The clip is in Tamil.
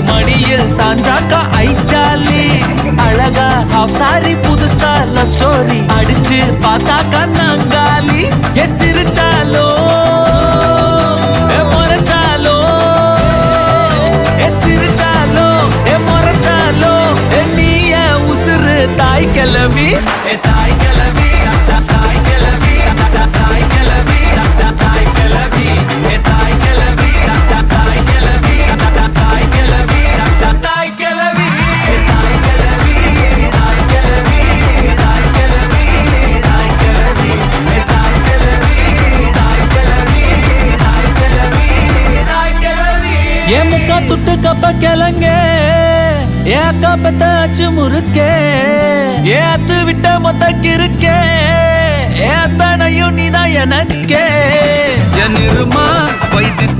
மடியில் சாஞ்சாக்கா ஐச்சாலி அழகா ஹாஃப் சாரி புதுசா லவ் ஸ்டோரி அடிச்சு பார்த்தாக்கா நாங்காலி எஸ் சிரிச்சாலோ முறைச்சாலோ சிரிச்சாலோ முறைச்சாலோ நீய உசுறு தாய் கிளவி தாய் கிளவி தாய் கிளவி தாய் கிளவி தாய் கிளவி தாய் கிளவி தாய் கிளவி தாய் கிளவி தாய் கிளவி தாய் கிளவி தாய் கிளவி தாய் கிளவி தாய் கிளவி தாய் கிளவி தாய் கிளவி தாய் கிளவி தாய் கிளவி ஏ முக்கா துட்டு கப்ப கிளங்க ஏ அக்கா பத்தாச்சு முறுக்கே ஏ அத்து விட்ட மொத்த கிருக்கே ஏ அத்தனையும் நீதான் எனக்கே என் இருமா வைத்திஸ்